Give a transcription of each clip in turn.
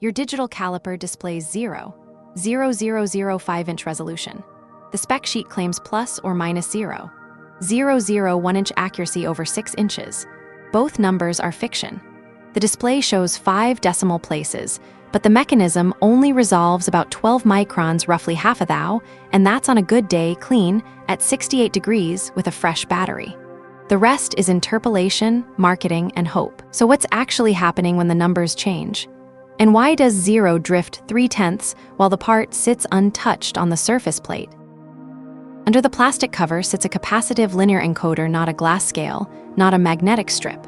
Your digital caliper displays 0.0005-inch resolution. The spec sheet claims plus or minus 0.001-inch accuracy over 6 inches. Both numbers are fiction. The display shows 5 decimal places, but the mechanism only resolves about 12 microns, roughly half a thou, and that's on a good day, clean, at 68 degrees with a fresh battery. The rest is interpolation, marketing, and hope. So what's actually happening when the numbers change? And why does 0 drift 3/10 while the part sits untouched on the surface plate? Under the plastic cover sits a capacitive linear encoder, not a glass scale, not a magnetic strip.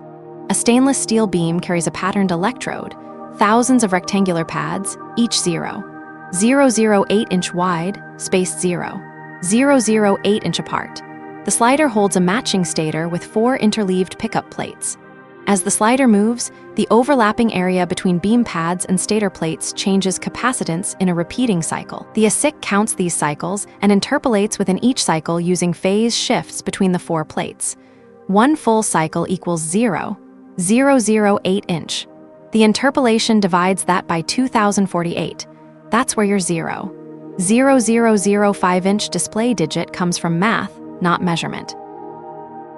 A stainless steel beam carries a patterned electrode, thousands of rectangular pads, each 0.008-inch wide, spaced 0.008-inch apart. The slider holds a matching stator with 4 interleaved pickup plates. As the slider moves, the overlapping area between beam pads and stator plates changes capacitance in a repeating cycle. The ASIC counts these cycles and interpolates within each cycle using phase shifts between the 4 plates. 1 full cycle equals 0.008-inch. The interpolation divides that by 2048. That's where your 0.0005-inch display digit comes from math, not measurement.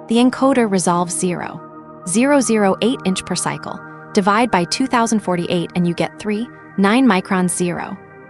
The encoder resolves 0.008-inch per cycle. Divide by 2048 and you get 3.9 microns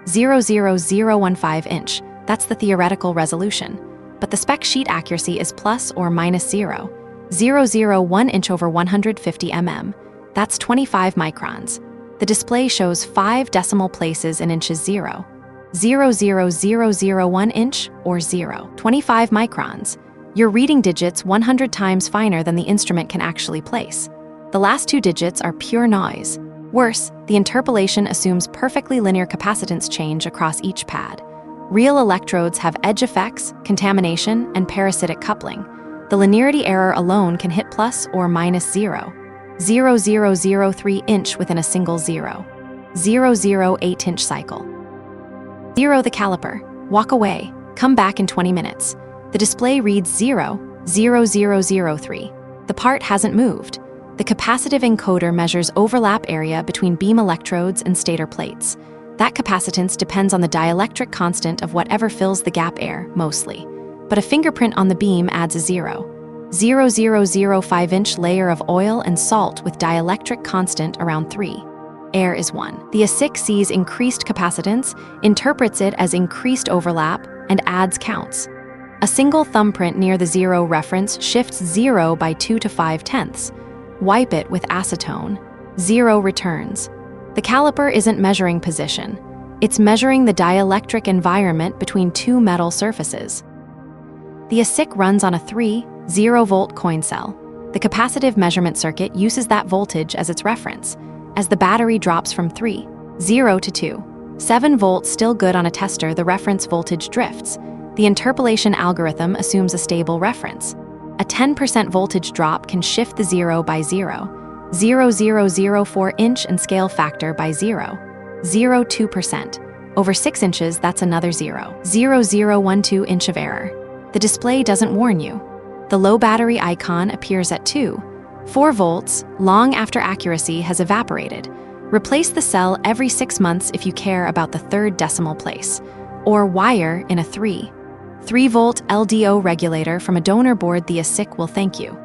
0.00015-inch. That's the theoretical resolution. But the spec sheet accuracy is plus or minus 0.001-inch over 150 mm. That's 25 microns. The display shows 5 decimal places in inches 0.00001-inch or 0.25 microns. You're reading digits 100 times finer than the instrument can actually place. The last 2 digits are pure noise. Worse, the interpolation assumes perfectly linear capacitance change across each pad. Real electrodes have edge effects, contamination, and parasitic coupling. The linearity error alone can hit plus or minus 0.0003-inch within a single 0.008-inch cycle. 0 the caliper. Walk away. Come back in 20 minutes. The display reads 0.0003. The part hasn't moved. The capacitive encoder measures overlap area between beam electrodes and stator plates. That capacitance depends on the dielectric constant of whatever fills the gap air, mostly. But a fingerprint on the beam adds a 0.0005-inch layer of oil and salt with dielectric constant around 3. Air is 1. The ASIC sees increased capacitance, interprets it as increased overlap, and adds counts. A single thumbprint near the 0 reference shifts 0 by 2 to 5/10. Wipe it with acetone. 0 returns. The caliper isn't measuring position. It's measuring the dielectric environment between 2 metal surfaces. The ASIC runs on a 3.0-volt coin cell. The capacitive measurement circuit uses that voltage as its reference. As the battery drops from 3.0 to 2.7 volts, still good on a tester, the reference voltage drifts. The interpolation algorithm assumes a stable reference. A 10% voltage drop can shift the 0 by 0.0004-inch and scale factor by 0.02%. Over 6 inches, that's another 0.0012-inch of error. The display doesn't warn you. The low battery icon appears at 2.4 volts, long after accuracy has evaporated. Replace the cell every 6 months if you care about the 3rd decimal place. Or wire in a 3.3-volt LDO regulator from a donor board. The ASIC will thank you.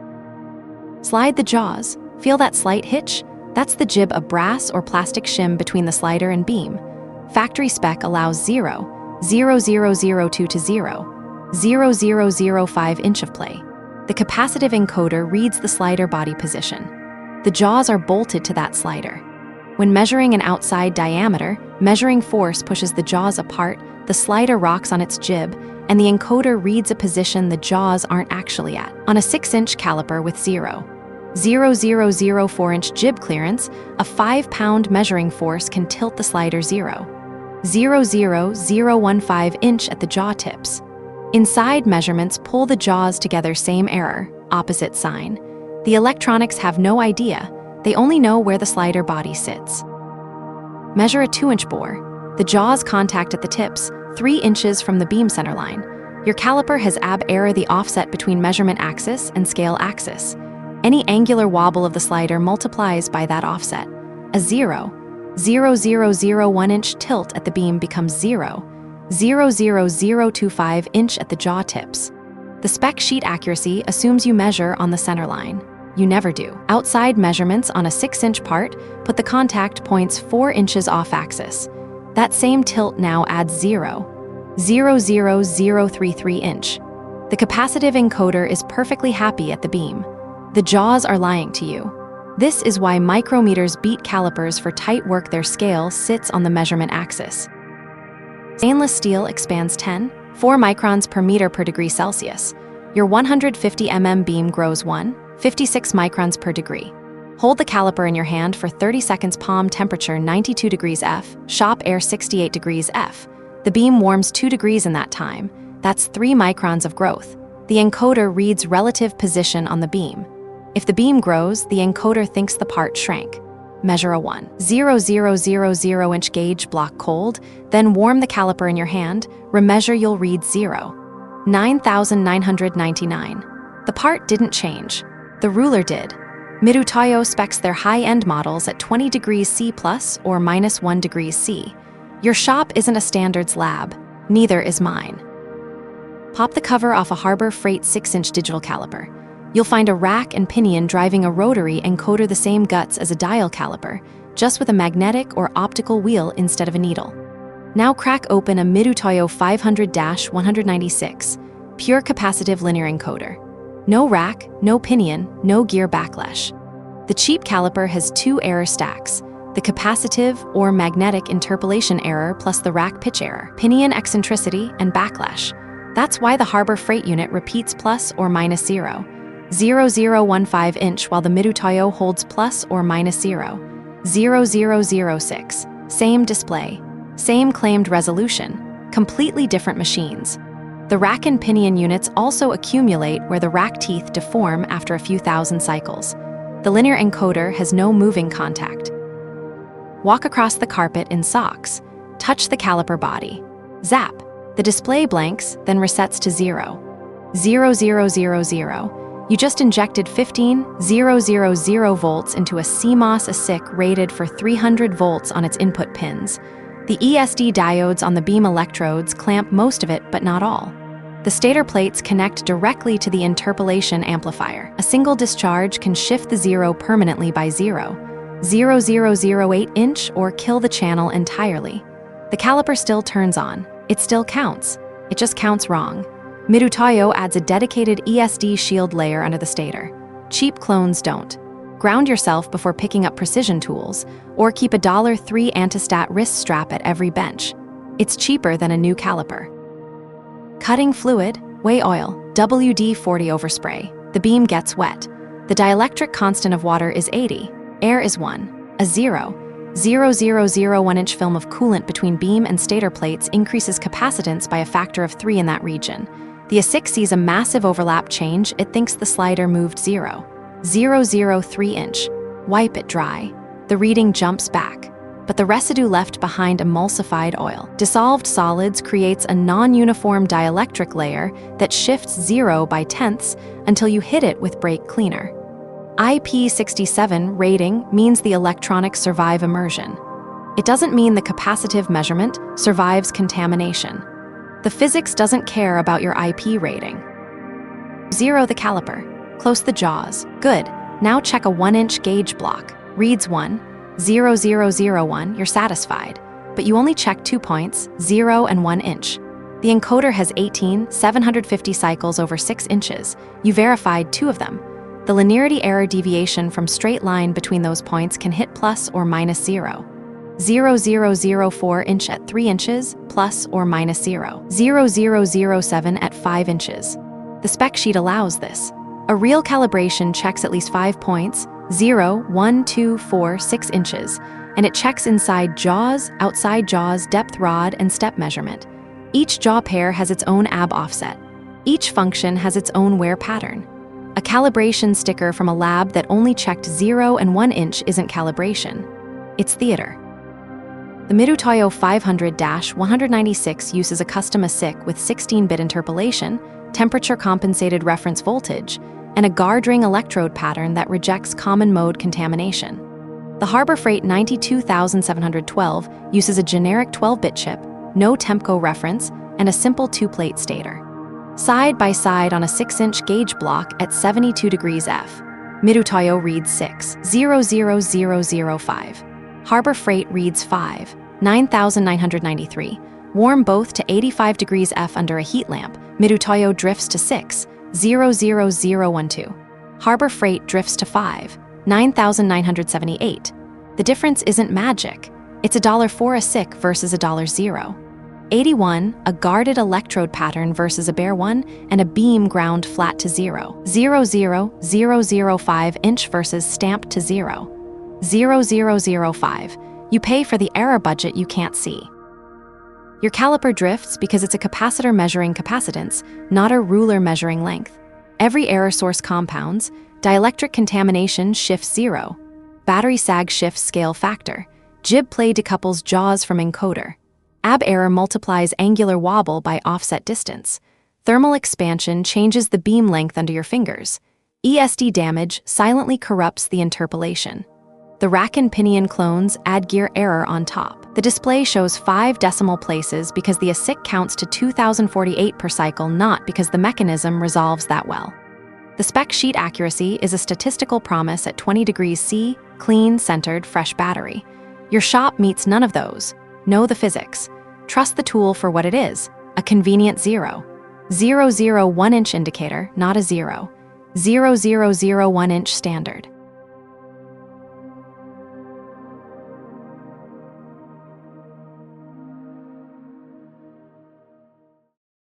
Slide the jaws. Feel that slight hitch? That's the jib, a brass or plastic shim between the slider and beam. Factory spec allows 0.0002 to 0.0005-inch of play. The capacitive encoder reads the slider body position. The jaws are bolted to that slider. When measuring an outside diameter, measuring force pushes the jaws apart, the slider rocks on its jib, and the encoder reads a position the jaws aren't actually at. On a 6-inch caliper with 0.0004-inch jib clearance, a 5-pound measuring force can tilt the slider 0.00015-inch at the jaw tips. Inside measurements pull the jaws together, same error, opposite sign. The electronics have no idea. They only know where the slider body sits. Measure a 2-inch bore. The jaws contact at the tips, 3 inches from the beam center line. Your caliper has Abbe error, the offset between measurement axis and scale axis. Any angular wobble of the slider multiplies by that offset. A 0.0001 inch tilt at the beam becomes 0.00025 inch at the jaw tips. The spec sheet accuracy assumes you measure on the center line. You never do. Outside measurements on a 6-inch part put the contact points 4 inches off axis. That same tilt now adds 0.00033 inch. The capacitive encoder is perfectly happy at the beam. The jaws are lying to you. This is why micrometers beat calipers for tight work. Their scale sits on the measurement axis. Stainless steel expands 4 microns per meter per degree Celsius. Your 150 mm beam grows 56 microns per degree. Hold the caliper in your hand for 30 seconds. Palm temperature 92 degrees F, shop air 68 degrees F. The beam warms 2 degrees in that time. That's 3 microns of growth. The encoder reads relative position on the beam. If the beam grows, the encoder thinks the part shrank. Measure a 1.0000 inch gauge block cold, then warm the caliper in your hand. Remeasure, you'll read 0.9999. The part didn't change. The ruler did. Mirutoyo specs their high-end models at 20 degrees C plus or -1 degrees C. Your shop isn't a standards lab. Neither is mine. Pop the cover off a Harbor Freight 6-inch digital caliper. You'll find a rack and pinion driving a rotary encoder, the same guts as a dial caliper, just with a magnetic or optical wheel instead of a needle. Now crack open a Mirutoyo 500-196, pure capacitive linear encoder. No rack, no pinion, no gear backlash. The cheap caliper has 2 error stacks, the capacitive or magnetic interpolation error plus the rack pitch error, pinion eccentricity, and backlash. That's why the Harbor Freight unit repeats plus or minus 0.0015 inch, while the Mirutoyo holds plus or minus 0.0006. Same display, same claimed resolution, completely different machines. The rack and pinion units also accumulate where the rack teeth deform after a few thousand cycles. The linear encoder has no moving contact. Walk across the carpet in socks. Touch the caliper body. Zap. The display blanks, then resets to 0.0000. You just injected 15,000 volts into a CMOS ASIC rated for 300 volts on its input pins. The ESD diodes on the beam electrodes clamp most of it, but not all. The stator plates connect directly to the interpolation amplifier. A single discharge can shift the zero permanently by 0.0008 inch or kill the channel entirely. The caliper still turns on. It still counts. It just counts wrong. Mirutoyo adds a dedicated ESD shield layer under the stator. Cheap clones don't. Ground yourself before picking up precision tools, or keep a $3 anti-stat wrist strap at every bench. It's cheaper than a new caliper. Cutting fluid, weigh oil, WD-40 overspray. The beam gets wet. The dielectric constant of water is 80. Air is 1. A 0.0001 inch film of coolant between beam and stator plates increases capacitance by a factor of 3 in that region. The ASIC sees a massive overlap change. It thinks the slider moved 0.003 inch. Wipe it dry. The reading jumps back, but the residue left behind emulsified oil. Dissolved solids creates a non-uniform dielectric layer that shifts 0 by tenths until you hit it with brake cleaner. IP67 rating means the electronics survive immersion. It doesn't mean the capacitive measurement survives contamination. The physics doesn't care about your IP rating. 0 the caliper. Close the jaws. Good. Now check a 1-inch gauge block. Reads 1.0001. You're satisfied. But you only check 2 points, 0 and 1 inch. The encoder has 750 cycles over 6 inches. You verified 2 of them. The linearity error deviation from straight line between those points can hit plus or minus 0.0004 inch at 3 inches, plus or minus 0.0007 at 5 inches. The spec sheet allows this. A real calibration checks at least 5 points, 0, 1, 2, 4, 6 inches, and it checks inside jaws, outside jaws, depth rod, and step measurement. Each jaw pair has its own Abbe offset. Each function has its own wear pattern. A calibration sticker from a lab that only checked 0 and 1 inch isn't calibration. It's theater. The Mirutoyo 500-196 uses a custom ASIC with 16-bit interpolation, temperature-compensated reference voltage, and a guard ring electrode pattern that rejects common mode contamination. The Harbor Freight 92712 uses a generic 12-bit chip, no Tempco reference, and a simple 2-plate stator. Side by side on a 6-inch gauge block at 72 degrees F. Mirutoyo reads 6,00005. Harbor Freight reads 5,9993. Warm both to 85 degrees F under a heat lamp. Mirutoyo drifts to 6,00012. Harbor Freight drifts to 5,9978. The difference isn't magic. It's $1 for a SiC versus $0. 81, a guarded electrode pattern versus a bare one, and a beam ground flat to 0. 0,005 inch versus stamped to 0. 0,005. You pay for the error budget you can't see. Your caliper drifts because it's a capacitor measuring capacitance, not a ruler measuring length. Every error source compounds. Dielectric contamination shifts 0. Battery sag shifts scale factor. Jib play decouples jaws from encoder. Abbe error multiplies angular wobble by offset distance. Thermal expansion changes the beam length under your fingers. ESD damage silently corrupts the interpolation. The rack and pinion clones add gear error on top. The display shows 5 decimal places because the ASIC counts to 2048 per cycle, not because the mechanism resolves that well. The spec sheet accuracy is a statistical promise at 20 degrees C, clean, centered, fresh battery. Your shop meets none of those. Know the physics. Trust the tool for what it is, a convenient 0. 001 inch indicator, not a 0. 0001 inch standard.